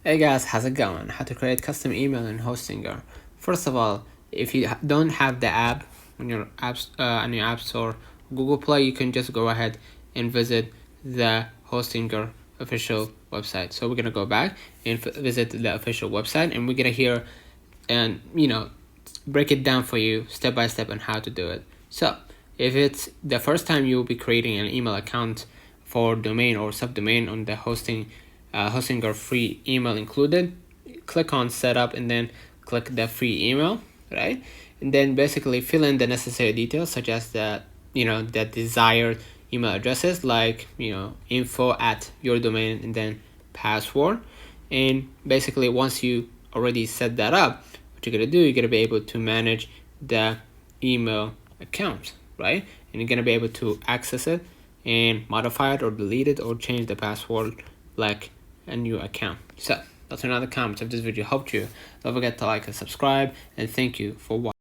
Hey guys, how's it going? How to create custom email in Hostinger. First of all, if you don't have the app on your app store, Google Play, you can just go ahead and visit the Hostinger official website. So we're gonna go back and visit the official website, and we're gonna hear and break it down for you step by step on how to do it. So if it's the first time you will be creating an email account for domain or subdomain on the Hostinger free email included, click on setup and then click the free email, right? And then basically fill in the necessary details such as the desired email addresses, like info at your domain and then password. And basically once you already set that up, what you're gonna do, you're gonna be able to manage the email account, right? And you're gonna be able to access it and modify it or delete it or change the password like a new account. So that's another comment. If this video helped you, don't forget to like and subscribe, and thank you for watching.